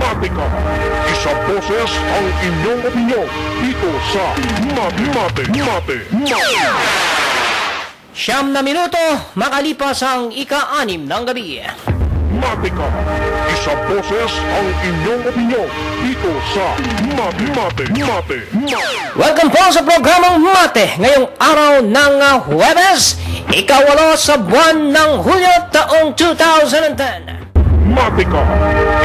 Mate ka! Isang boses ang inyong opinyon dito sa Mate. 9 na minuto, makalipas ang ika-6 ng gabi. Mate ka! Isang boses ang inyong opinyon dito sa Mate. Welcome po sa programang Mate ngayong araw ng Huwebes, ika-8 sa buwan ng Hulyo taong 2010. Mate ka!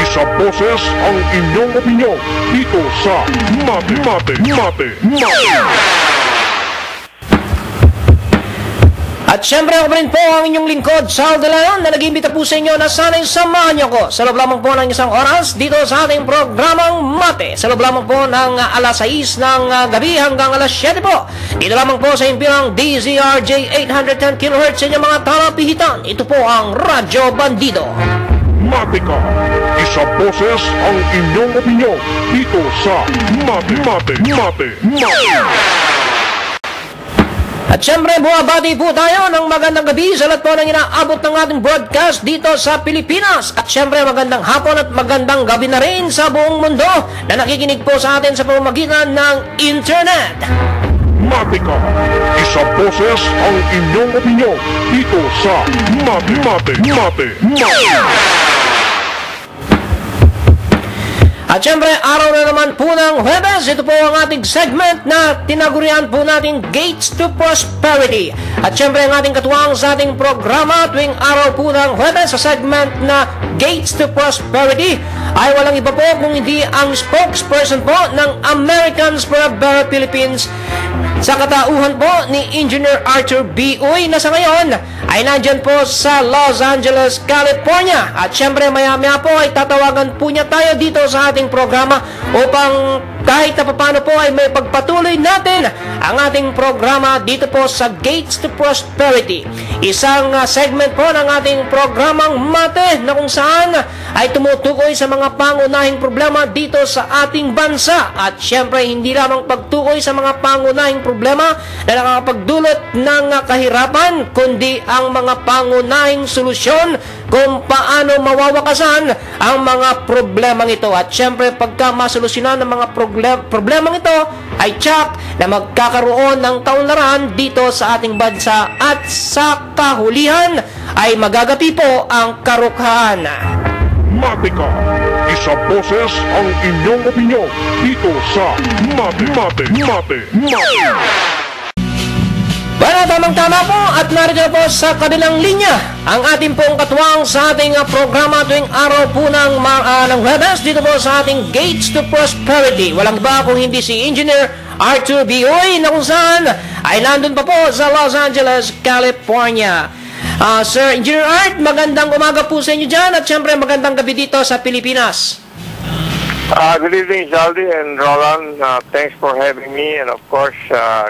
Isang boses ang inyong opinyon dito sa Mate. At syempre ako rin po ang inyong lingkod, Sal De Leon, na nag-imbita po sa inyo na sana'y samahan niyo ko sa loob lamang po ng isang oras dito sa ating programang Mate. Sa loob lamang po ng alas 6 ng gabi hanggang alas 7 po. Dito lamang po sa impirang DZRJ 810 kHz sa inyong mga talapihitan. Ito po ang Radyo Bandido. Mate ka! Isang boses ang inyong opinyon dito sa Mate. At syempre, buwabati po tayo ng magandang gabi sa lahat po ng inaabot ng ating broadcast dito sa Pilipinas. At syempre, magandang hapon at magandang gabi na rin sa buong mundo na nakikinig po sa atin sa pamamagitan ng internet. Mate ka! Isang boses ang inyong opinyon dito sa Mate. At syempre, araw na naman po ng Huwebes, ito po ang ating segment na tinagurian po natin Gates to Prosperity. At syempre, ang ating katuwang sa ating programa tuwing araw po ng Huwebes sa segment na Gates to Prosperity ay walang iba po kung hindi ang spokesperson po ng Americans for a Better Philippines sa katauhan po ni Engineer Arthur B. Uy na sa ngayon ay nandyan po sa Los Angeles, California. At syempre maya-maya po ay tatawagan po niya tayo dito sa ating programa upang kahit na paano po ay may pagpatuloy natin ang ating programa dito po sa Gates to Prosperity. Isang segment po ng ating programang Mate na kung saan ay tumutukoy sa mga pangunahing problema dito sa ating bansa. At syempre hindi lamang pagtukoy sa mga pangunahing problema na nakakapagdulot ng kahirapan, kundi ang mga pangunahing solusyon kung paano mawawakasan ang mga problemang ito. At syempre pagka masolusyonan ng mga problemang ito ay tsak na magkakaroon ng kaunlaran dito sa ating bansa at sa kahulihan ay magagapi po ang karukhaan. Mate ka! Isang boses ang inyong opinyon dito sa Mate. Bueno, tamang-tama po at narito po sa kabilang linya ang ating pong katuwang sa ating programa tuwing araw po ng Huwebes dito po sa ating Gates to Prosperity. Walang iba kung hindi si Engineer Arthur B. Uy na kung saan ay nandun pa po sa Los Angeles, California. Sir Engineer Art, magandang umaga po sa inyo dyan at syempre magandang gabi dito sa Pilipinas. Good evening, Zaldi and Roland. Thanks for having me, and of course,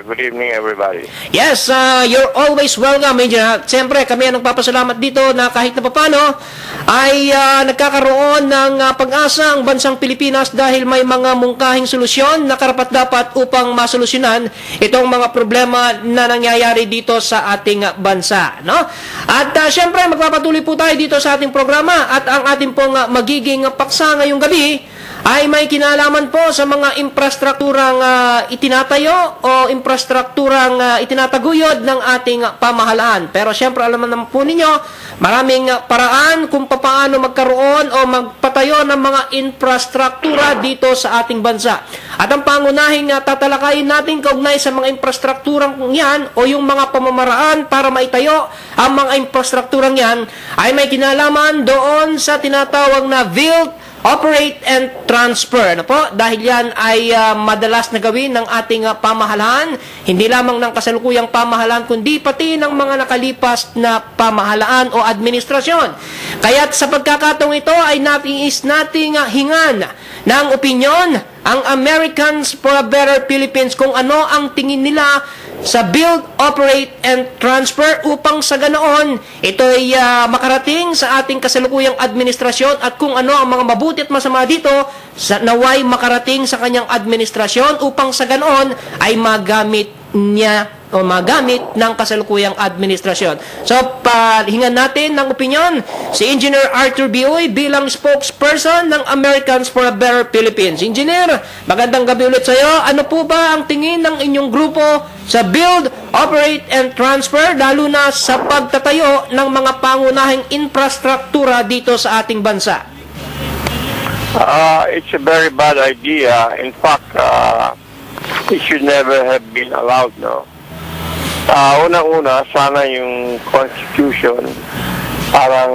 good evening, everybody. Yes, you're always welcome, Engineer. Siyempre, kami ang nagpapasalamat dito na kahit na papano ay nagkakaroon ng pag-asa ang bansang Pilipinas dahil may mga mungkahing solusyon na karapat-dapat upang masolusyonan itong mga problema na nangyayari dito sa ating bansa. No? At siyempre, magpapatuloy po tayo dito sa ating programa at ang ating pong magiging paksa ngayong gabi ay may kinalaman po sa mga infrastrukturang itinatayo o infrastrukturang itinataguyod ng ating pamahalaan. Pero syempre alam naman po ninyo, maraming paraan kung paano magkaroon o magpatayo ng mga infrastruktura dito sa ating bansa. At ang pangunahing tatalakayin natin kaugnay sa mga infrastrukturang yan o yung mga pamamaraan para maitayo ang mga infrastrukturang yan ay may kinalaman doon sa tinatawag na build, operate and transfer. Ano po? Dahil yan ay madalas na gawin ng ating pamahalaan, hindi lamang ng kasalukuyang pamahalaan, kundi pati ng mga nakalipas na pamahalaan o administrasyon. Kaya't sa pagkakataong ito ay nais nating hingan ng opinyon ang Americans for a Better Philippines kung ano ang tingin nila sa build, operate, and transfer upang sa ganoon ito ay makarating sa ating kasalukuyang administrasyon at kung ano ang mga mabuti at masama dito naway makarating sa kanyang administrasyon upang sa ganoon ay magamit niya o magamit ng kasalukuyang administrasyon. So, pahingan natin ng opinyon si Engineer Arthur Bioy bilang spokesperson ng Americans for a Better Philippines. Engineer, magandang gabi ulit sa iyo. Ano po ba ang tingin ng inyong grupo sa Build, Operate, and Transfer, lalo na sa pagtatayo ng mga pangunahing infrastruktura dito sa ating bansa? It's a very bad idea. In fact, it should never have been allowed, no? Unang-una, sana yung Constitution parang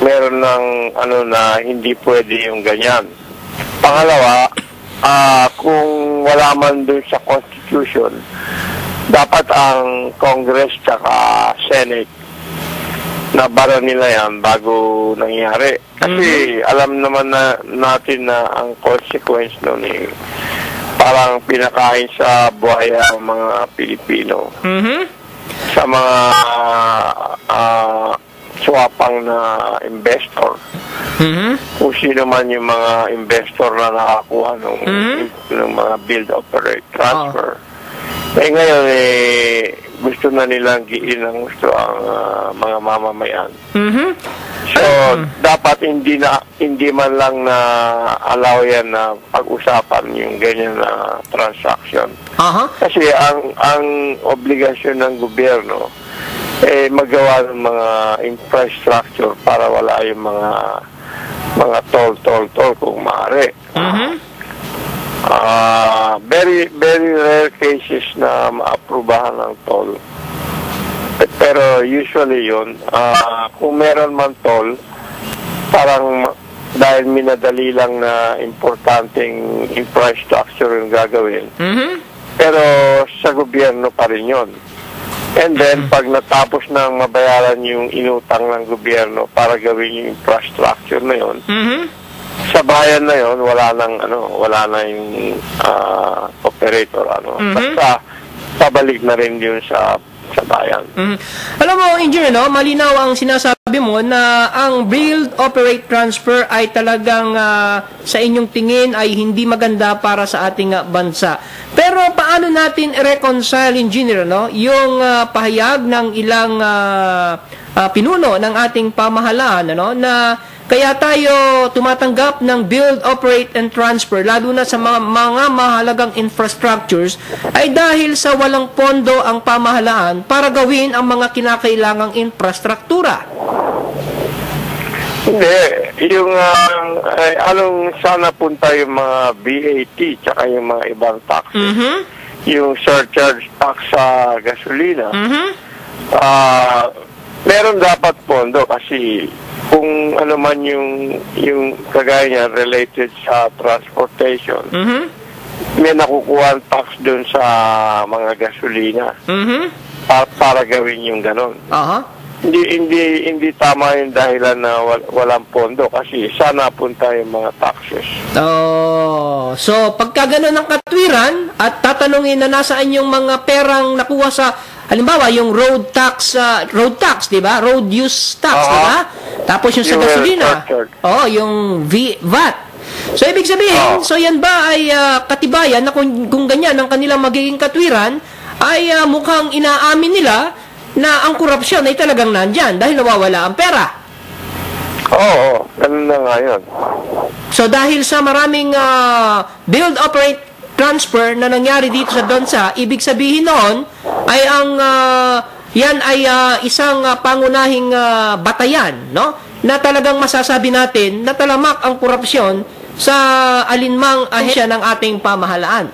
meron ng na hindi pwede yung ganyan. Pangalawa, kung wala man dun sa Constitution, dapat ang Congress tsaka Senate na bara nila yan bago nangyari. Kasi alam naman natin na ang consequence nun parang pinakain sa buhay ang mga Pilipino. Sa mga swapang na investor. Kung sino man yung mga investor na nakakuha ng mga build, operate, transfer. Ngayon, gusto na nilang giin ang gusto ang mga mamamayan. So, dapat hindi man lang na allow yan na pag-usapan yung ganyan na transaction. Kasi ang obligasyon ng gobyerno magawa ng mga infrastructure para wala yung mga toll kung maaari. Very rare cases na maaprubahan ng toll. Pero usually yun, kung meron man toll, parang dahil minadali lang na importanteng infrastructure yung gagawin. Pero sa gobyerno pa rin yun. And then, pag natapos nang mabayaran yung inutang ng gobyerno para gawin yung infrastructure na yun, sa bayan na yon wala na yung operator basta pabalik na rin yun sa bayan. Alam mo, Engineer, malinaw ang sinasabi mo na ang Build, Operate, Transfer ay talagang sa inyong tingin ay hindi maganda para sa ating bansa. Pero paano natin i-reconcile, Engineer, yung pahayag ng ilang pinuno ng ating pamahalaan na kaya tayo tumatanggap ng Build, Operate, and Transfer, lalo na sa mga mahalagang infrastructures, ay dahil sa walang pondo ang pamahalaan para gawin ang mga kinakailangang infrastruktura. Hindi. Yung anong sana punta yung mga VAT tsaka yung mga ibang taxes. Yung surcharge tax sa gasolina. Meron dapat pondo kasi kung ano man yung kagaya niya related sa transportation, may nakukuha tax dun sa mga gasolina para gawin yung ganon. Hindi tama yung dahilan na walang pondo kasi sana punta yung mga taxes. So pagka ganon ang katwiran at tatanungin na nasaan yung mga perang nakuha sa halimbawa, yung road tax, di ba? Road use tax, di ba? Tapos yung sa gasolina. Yung VAT. So, ibig sabihin, so yan ba ay katibayan na kung ganyan ang kanilang magiging katwiran, ay mukhang inaamin nila na ang korupsyon ay talagang nandyan dahil nawawala ang pera. Oo, ganun na nga yun. So, dahil sa maraming build, operate, transfer na nangyari dito sa bansa, ibig sabihin noon ay ang yan ay isang pangunahing batayan, na talagang masasabi natin na talamak ang korupsyon sa alinmang ahensya ng ating pamahalaan.